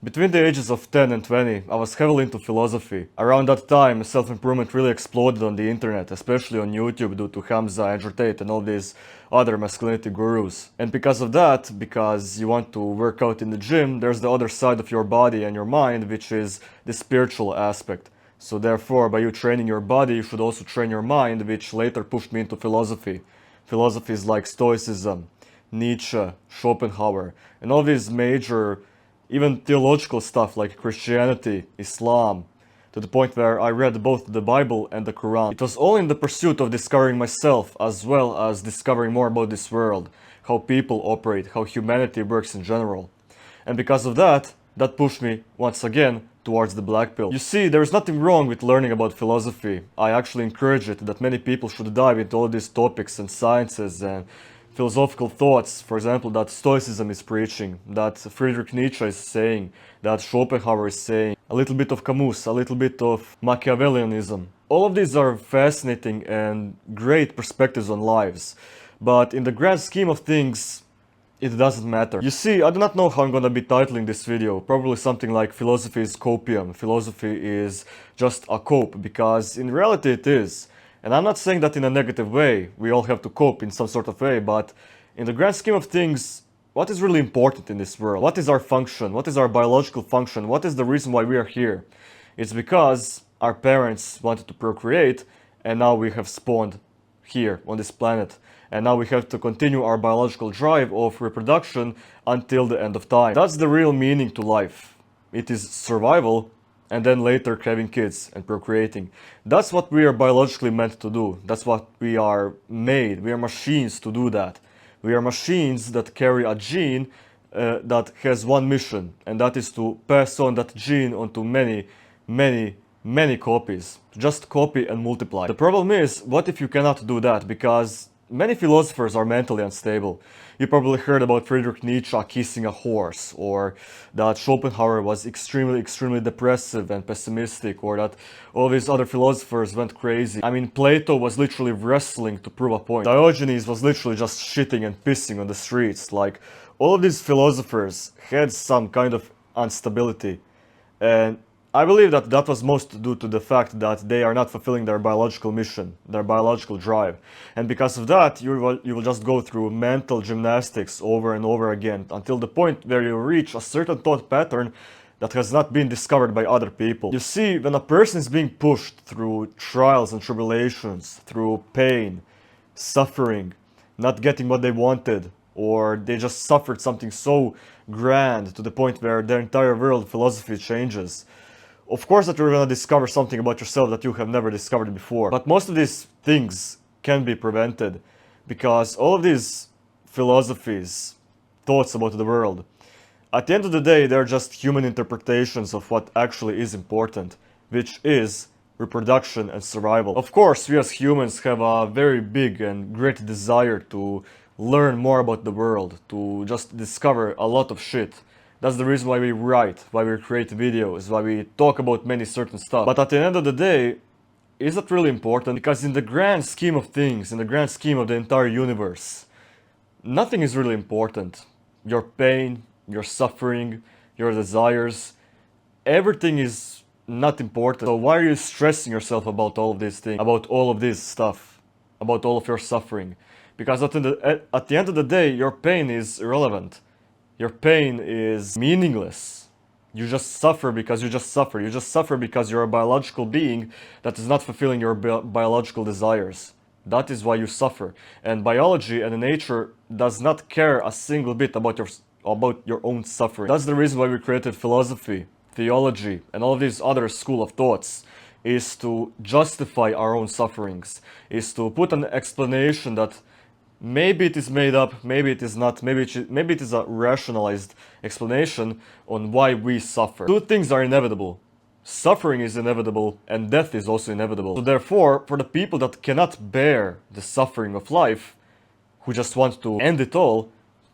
Between the ages of 10 and 20, I was heavily into philosophy. Around that time, self-improvement really exploded on the internet, especially on YouTube due to Hamza, Andrew Tate and all these other masculinity gurus. And because of that, because you want to work out in the gym, there's the other side of your body and your mind, which is the spiritual aspect. So therefore, by you training your body, you should also train your mind, which later pushed me into philosophy. Philosophies like Stoicism, Nietzsche, Schopenhauer, and all these major even theological stuff like Christianity, Islam, to the point where I read both the Bible and the Quran. It was all in the pursuit of discovering myself as well as discovering more about this world, how people operate, how humanity works in general. And because of that, that pushed me, once again, towards the black pill. You see, there is nothing wrong with learning about philosophy. I actually encourage it, that many people should dive into all these topics and sciences and philosophical thoughts, for example, that Stoicism is preaching, that Friedrich Nietzsche is saying, that Schopenhauer is saying, a little bit of Camus, a little bit of Machiavellianism. All of these are fascinating and great perspectives on lives, but in the grand scheme of things, it doesn't matter. You see, I do not know how I'm gonna be titling this video. Probably something like philosophy is copium. Philosophy is just a cope, because in reality it is. And I'm not saying that in a negative way. We all have to cope in some sort of way, but in the grand scheme of things, what is really important in this world? What is our function? What is our biological function? What is the reason why we are here? It's because our parents wanted to procreate, and now we have spawned here on this planet. And now we have to continue our biological drive of reproduction until the end of time. That's the real meaning to life. It is survival, and then later having kids and procreating. That's what we are biologically meant to do. That's what we are made. We are machines to do that. We are machines that carry a gene that has one mission, and that is to pass on that gene onto many copies. Just copy and multiply. The problem is, what if you cannot do that? Because many philosophers are mentally unstable. You probably heard about Friedrich Nietzsche kissing a horse, or that Schopenhauer was extremely depressive and pessimistic, or that all these other philosophers went crazy. I mean, Plato was literally wrestling to prove a point. Diogenes was literally just shitting and pissing on the streets. Like, all of these philosophers had some kind of instability. And I believe that that was most due to the fact that they are not fulfilling their biological mission, their biological drive. And because of that, you will just go through mental gymnastics over and over again until the point where you reach a certain thought pattern that has not been discovered by other people. You see, when a person is being pushed through trials and tribulations, through pain, suffering, not getting what they wanted, or they just suffered something so grand to the point where their entire world philosophy changes, of course that you're going to discover something about yourself that you have never discovered before. But most of these things can be prevented, because all of these philosophies, thoughts about the world, at the end of the day, they're just human interpretations of what actually is important, which is reproduction and survival. Of course, we as humans have a very big and great desire to learn more about the world, to just discover a lot of shit. That's the reason why we write, why we create videos, why we talk about many certain stuff. But at the end of the day, is that really important? Because in the grand scheme of things, in the grand scheme of the entire universe, nothing is really important. Your pain, your suffering, your desires, everything is not important. So why are you stressing yourself about all of these things, about all of this stuff, about all of your suffering? Because at the end of the day, your pain is irrelevant. Your pain is meaningless. You just suffer because you just suffer. You just suffer because you're a biological being that is not fulfilling your biological desires. That is why you suffer. And biology and nature does not care a single bit about your own suffering. That's the reason why we created philosophy, theology, and all of these other school of thoughts, is to justify our own sufferings, is to put an explanation that maybe it is made up, maybe it is not, maybe it is a rationalized explanation on why we suffer. Two things are inevitable. Suffering is inevitable, and death is also inevitable. So therefore, for the people that cannot bear the suffering of life, who just want to end it all,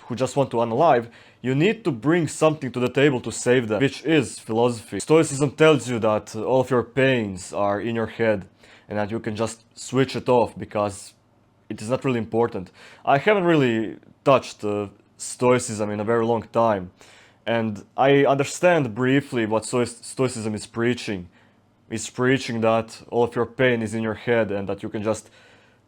who just want to unalive, you need to bring something to the table to save them, which is philosophy. Stoicism tells you that all of your pains are in your head, and that you can just switch it off because it is not really important. I haven't really touched Stoicism in a very long time, And I understand briefly what Stoicism is preaching. It's preaching that all of your pain is in your head and that you can just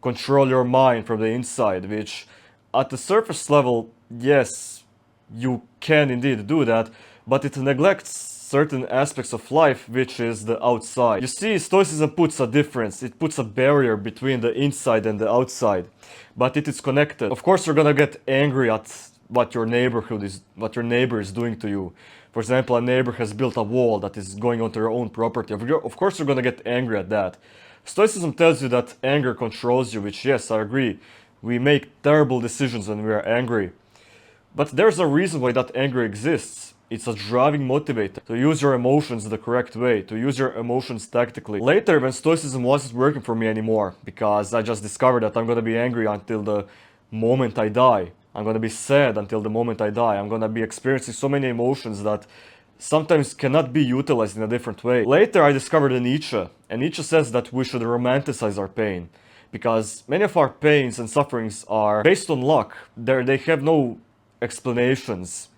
control your mind from the inside, which at the surface level, yes, you can indeed do that, but it neglects certain aspects of life, which is the outside. You see, Stoicism puts a difference, it puts a barrier between the inside and the outside, but it is connected. Of course, you're gonna get angry at what your neighbor is doing to you. For example, a neighbor has built a wall that is going onto your own property. Of course, you're gonna get angry at that. Stoicism tells you that anger controls you, which, yes, I agree. We make terrible decisions when we are angry. But there's a reason why that anger exists. It's a driving motivator to use your emotions the correct way, to use your emotions tactically. Later, when Stoicism wasn't working for me anymore, because I just discovered that I'm gonna be angry until the moment I die. I'm gonna be sad until the moment I die. I'm gonna be experiencing so many emotions that sometimes cannot be utilized in a different way. Later, I discovered Nietzsche, and Nietzsche says that we should romanticize our pain, because many of our pains and sufferings are based on luck. They have no explanations.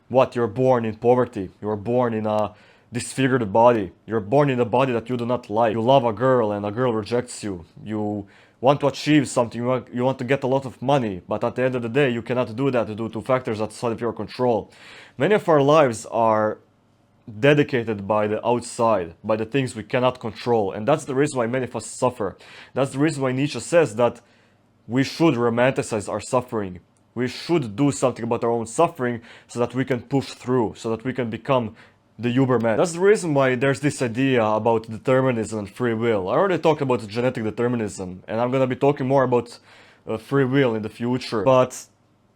What, you're born in poverty, you're born in a disfigured body, you're born in a body that you do not like, you love a girl and a girl rejects you, you want to achieve something, you want to get a lot of money, but at the end of the day you cannot do that due to factors outside of your control. Many of our lives are dedicated by the outside, by the things we cannot control, and that's the reason why many of us suffer. That's the reason why Nietzsche says that we should romanticize our suffering. We should do something about our own suffering so that we can push through, so that we can become the Uberman. That's the reason why there's this idea about determinism and free will. I already talked about genetic determinism, and I'm gonna be talking more about free will in the future. But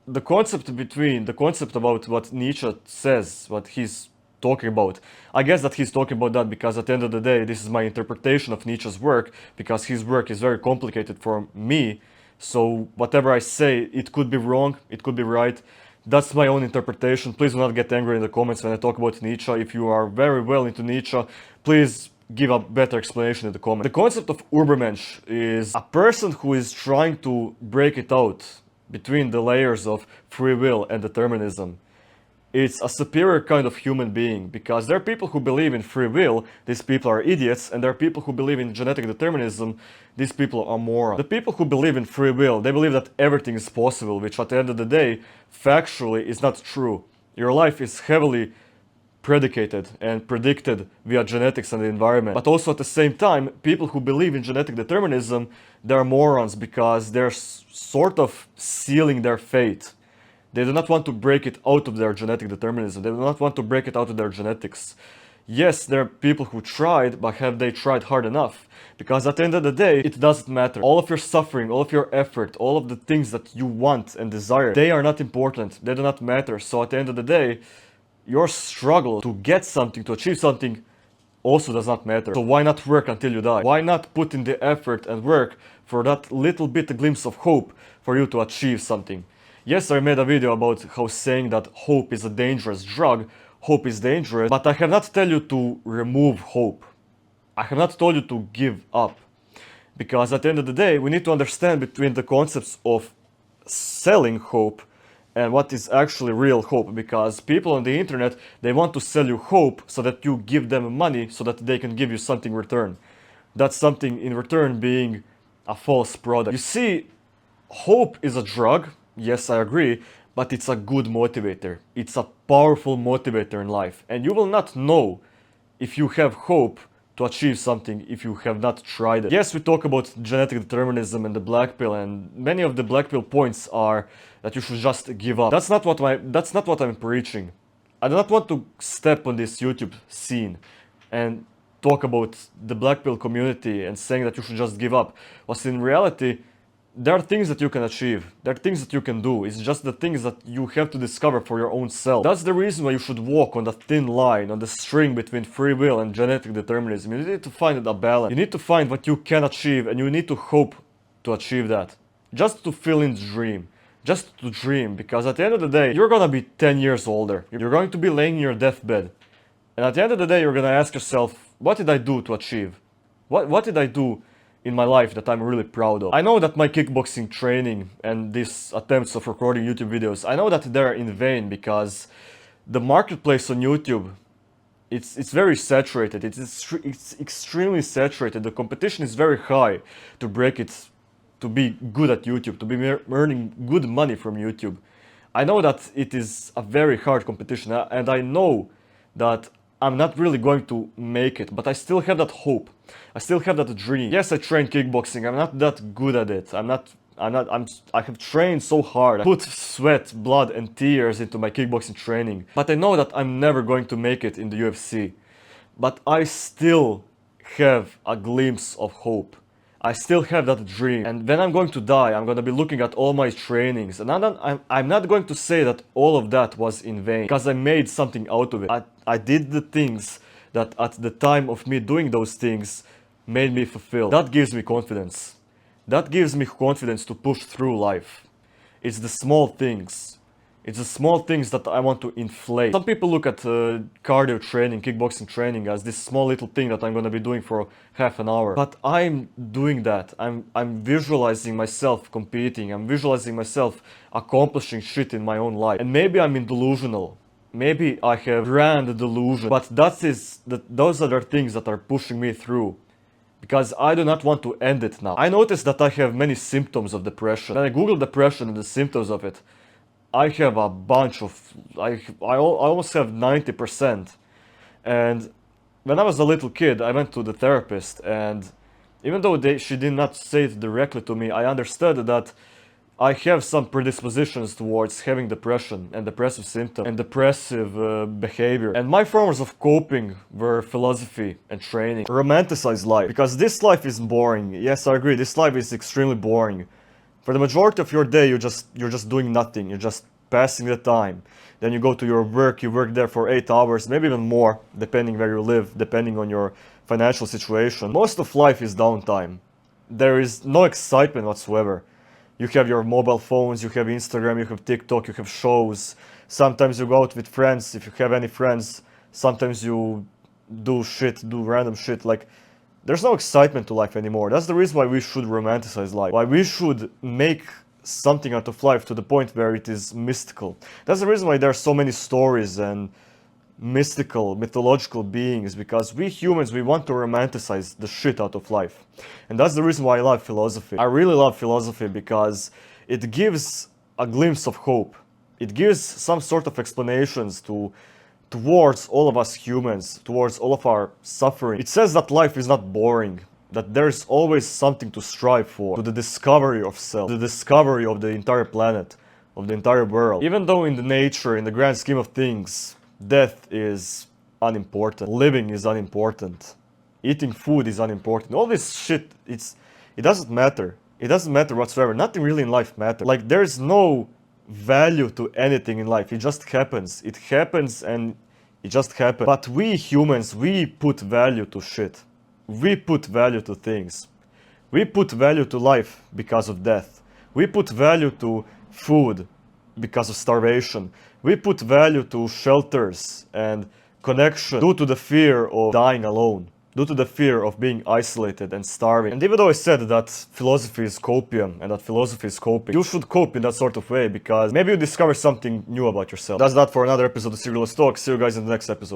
the concept about what Nietzsche says, what he's talking about, I guess that he's talking about that because at the end of the day, this is my interpretation of Nietzsche's work, because his work is very complicated for me. So whatever I say, it could be wrong, it could be right. That's my own interpretation. Please do not get angry in the comments when I talk about Nietzsche. If you are very well into Nietzsche, please give a better explanation in the comments. The concept of Übermensch is a person who is trying to break it out between the layers of free will and determinism. It's a superior kind of human being, because there are people who believe in free will, these people are idiots, and there are people who believe in genetic determinism, these people are morons. The people who believe in free will, they believe that everything is possible, which at the end of the day, factually is not true. Your life is heavily predicated and predicted via genetics and the environment. But also at the same time, people who believe in genetic determinism, they're morons because they're sort of sealing their fate. They do not want to break it out of their genetic determinism. They do not want to break it out of their genetics. Yes, there are people who tried, but have they tried hard enough? Because at the end of the day, it doesn't matter. All of your suffering, all of your effort, all of the things that you want and desire, they are not important. They do not matter. So at the end of the day, your struggle to get something, to achieve something, also does not matter. So why not work until you die? Why not put in the effort and work for that little bit of glimpse of hope for you to achieve something? Yes, I made a video about how saying that hope is a dangerous drug, hope is dangerous, but I have not told you to remove hope. I have not told you to give up. Because at the end of the day, we need to understand between the concepts of selling hope and what is actually real hope. Because people on the internet, they want to sell you hope so that you give them money so that they can give you something in return. That something in return being a false product. You see, hope is a drug. Yes, I agree, but it's a good motivator. It's a powerful motivator in life. And you will not know if you have hope to achieve something if you have not tried it. Yes, we talk about genetic determinism and the black pill, and many of the black pill points are that you should just give up. That's not what I'm preaching. I do not want to step on this YouTube scene and talk about the black pill community and saying that you should just give up. But in reality, there are things that you can achieve, there are things that you can do, it's just the things that you have to discover for your own self. That's the reason why you should walk on the thin line, on the string between free will and genetic determinism. You need to find a balance, you need to find what you can achieve, and you need to hope to achieve that. Just to feel in the dream, just to dream, because at the end of the day, you're gonna be 10 years older, you're going to be laying in your deathbed, and at the end of the day, you're gonna ask yourself, what did I do to achieve? What did I do in my life that I'm really proud of? I know that my kickboxing training and these attempts of recording YouTube videos, I know that they're in vain because The marketplace on YouTube, it's very saturated. It's extremely saturated. The competition is very high to break it, to be good at YouTube, to be earning good money from YouTube. I know that it is a very hard competition, and I know that I'm not really going to make it, but I still have that hope. I still have that dream. Yes, I train kickboxing. I'm not that good at it. I have trained so hard. I put sweat, blood and tears into my kickboxing training. But I know that I'm never going to make it in the UFC. But I still have a glimpse of hope. I still have that dream. And when I'm going to die, I'm going to be looking at all my trainings. And I'm not going to say that all of that was in vain, because I made something out of it. I did the things that at the time of me doing those things made me fulfilled. That gives me confidence. That gives me confidence to push through life. It's the small things. It's the small things that I want to inflate. Some people look at cardio training, kickboxing training as this small little thing that I'm gonna be doing for half an hour. But I'm doing that. I'm visualizing myself competing. I'm visualizing myself accomplishing shit in my own life. And maybe I'm in delusional. Maybe I have grand delusion. But those are the things that are pushing me through. Because I do not want to end it now. I noticed that I have many symptoms of depression. When I Google depression and the symptoms of it, I have a bunch of, I almost have 90%. And when I was a little kid, I went to the therapist, and even though she did not say it directly to me, I understood that I have some predispositions towards having depression and depressive symptoms and depressive behavior. And my forms of coping were philosophy and training. Romanticize life, because this life is boring. Yes, I agree, this life is extremely boring. For the majority of your day, you're just doing nothing. You're just passing the time. Then you go to your work. You work there for 8 hours, maybe even more, depending where you live, depending on your financial situation. Most of life is downtime. There is no excitement whatsoever. You have your mobile phones, you have Instagram, you have TikTok, you have shows. Sometimes you go out with friends, if you have any friends. Sometimes you do random shit. Like, there's no excitement to life anymore. That's the reason why we should romanticize life. Why we should make something out of life to the point where it is mystical. That's the reason why there are so many stories and mythological beings, because we humans, we want to romanticize the shit out of life. And that's the reason why I love philosophy. I really love philosophy because it gives a glimpse of hope. It gives some sort of explanations towards all of us humans, towards all of our suffering. It says that life is not boring, that there is always something to strive for, to the discovery of self, the discovery of the entire planet, of the entire world. Even though in the nature, in the grand scheme of things, death is unimportant, living is unimportant, eating food is unimportant, all this shit, it doesn't matter. It doesn't matter whatsoever. Nothing really in life matters. Like, there's no value to anything in life. It just happens. It happens and it just happens. But we humans, we put value to shit. We put value to things. We put value to life because of death. We put value to food because of starvation. We put value to shelters and connection due to the fear of dying alone, due to the fear of being isolated and starving. And even though I said that philosophy is copium and that philosophy is coping, you should cope in that sort of way, because maybe you discover something new about yourself. That's that for another episode of Cigarillos Talk. See you guys in the next episode.